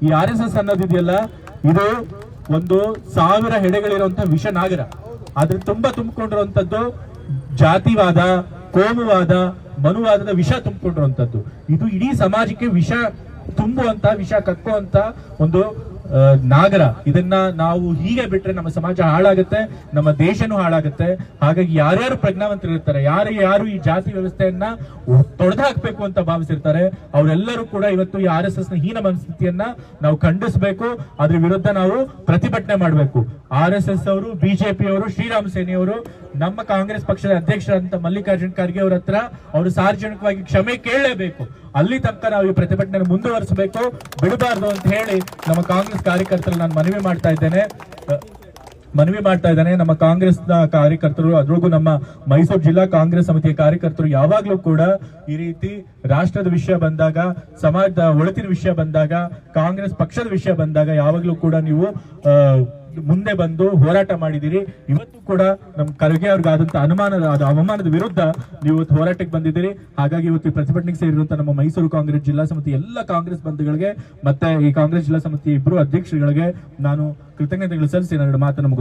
ಈ RSS ಅನ್ನೋದಿದೆಯಲ್ಲ, ಇದು ಒಂದು 1000 ಹೆಡೆಗಳಿರುವಂತಹ ವಿಷ ನಾಗರ. ಆದ್ರೆ ತುಂಬಾ ತುಂಬಿಕೊಂಡಿರುವಂತದ್ದು ಜಾತಿವಾದ, ಕೋಮುವಾದ, ಮನುವಾದದ ವಿಷ ತುಂಬಿಕೊಂಡಿರುವಂತದ್ದು. ಇದು ಇಡೀ ಸಮಾಜಕ್ಕೆ ವಿಷ ತುಂಬುವಂತ, ವಿಷ ಕಕ್ಕುವಂತ ಒಂದು ನಾಗರ. ಇದನ್ನ ನಾವು ಹೀಗೆ ಬಿಟ್ರೆ ನಮ್ಮ ಸಮಾಜ ಹಾಳಾಗುತ್ತೆ, ನಮ್ಮ ದೇಶನೂ ಹಾಳಾಗುತ್ತೆ. ಹಾಗಾಗಿ ಯಾರ್ಯಾರು ಪ್ರಜ್ಞಾವಂತರಿರ್ತಾರೆ, ಯಾರು ಈ ಜಾತಿ ವ್ಯವಸ್ಥೆಯನ್ನ ತೊಡೆದು ಹಾಕ್ಬೇಕು ಅಂತ ಭಾವಿಸಿರ್ತಾರೆ, ಅವರೆಲ್ಲರೂ ಕೂಡ ಇವತ್ತು ಈ RSS ನ ಹೀನ ಮನಸ್ಥಿತಿಯನ್ನ ನಾವು ಖಂಡಿಸಬೇಕು. ಅದ್ರ ವಿರುದ್ಧ ನಾವು ಪ್ರತಿಭಟನೆ ಮಾಡಬೇಕು. RSS ಅವರು, ಬಿಜೆಪಿ ಅವರು, ಶ್ರೀರಾಮ್ ಸೇನೆಯವರು ನಮ್ಮ ಕಾಂಗ್ರೆಸ್ ಪಕ್ಷದ ಅಧ್ಯಕ್ಷರಾದಂತ ಮಲ್ಲಿಕಾರ್ಜುನ್ ಖರ್ಗೆ ಅವರ ಹತ್ರ ಅವರು ಸಾರ್ವಜನಿಕವಾಗಿ ಕ್ಷಮೆ ಕೇಳಲೇಬೇಕು. ಅಲ್ಲಿ ತನಕ ನಾವು ಈ ಪ್ರತಿಭಟನೆ ಮುಂದುವರಿಸಬೇಕು, ಬಿಡಬಾರ್ದು ಅಂತ ಹೇಳಿ ನಮ್ಮ ಕಾಂಗ್ರೆಸ್ ಕಾರ್ಯಕರ್ತರು ನಾನು ಮನವಿ ಮಾಡ್ತಾ ಇದ್ದೇನೆ. ನಮ್ಮ ಕಾಂಗ್ರೆಸ್ ನ ಕಾರ್ಯಕರ್ತರು, ಅದ್ರೊಳಗೂ ನಮ್ಮ ಮೈಸೂರು ಜಿಲ್ಲಾ ಕಾಂಗ್ರೆಸ್ ಸಮಿತಿಯ ಕಾರ್ಯಕರ್ತರು ಯಾವಾಗ್ಲೂ ಕೂಡ ಈ ರೀತಿ ರಾಷ್ಟ್ರದ ವಿಷಯ ಬಂದಾಗ, ಸಮಾಜದ ಒಳಿತಿನ ವಿಷಯ ಬಂದಾಗ, ಕಾಂಗ್ರೆಸ್ ಪಕ್ಷದ ವಿಷಯ ಬಂದಾಗ ಯಾವಾಗ್ಲೂ ಕೂಡ ನೀವು ಮುಂದೆ ಬಂದು ಹೋರಾಟ ಮಾಡಿದಿರಿ. ಇವತ್ತು ಕೂಡ ನಮ್ಮ ಖರ್ಗೆ ಅವ್ರಿಗಾದಂತ ಅವಮಾನದ ವಿರುದ್ಧ ನೀವು ಹೋರಾಟಕ್ಕೆ ಬಂದಿದ್ದೀರಿ. ಹಾಗಾಗಿ ಇವತ್ತು ಪ್ರತಿಭಟನೆಗೆ ಸೇರಿರುವಂತಹ ನಮ್ಮ ಮೈಸೂರು ಕಾಂಗ್ರೆಸ್ ಜಿಲ್ಲಾ ಸಮಿತಿ ಎಲ್ಲ ಕಾಂಗ್ರೆಸ್ ಬಂಧುಗಳಿಗೆ ಮತ್ತೆ ಈ ಕಾಂಗ್ರೆಸ್ ಜಿಲ್ಲಾ ಸಮಿತಿ ಇಬ್ಬರು ಅಧ್ಯಕ್ಷರುಗಳಿಗೆ ನಾನು ಕೃತಜ್ಞತೆಗಳು ಸಲ್ಲಿಸಿ ನನ್ನ ಮಾತನ್ನು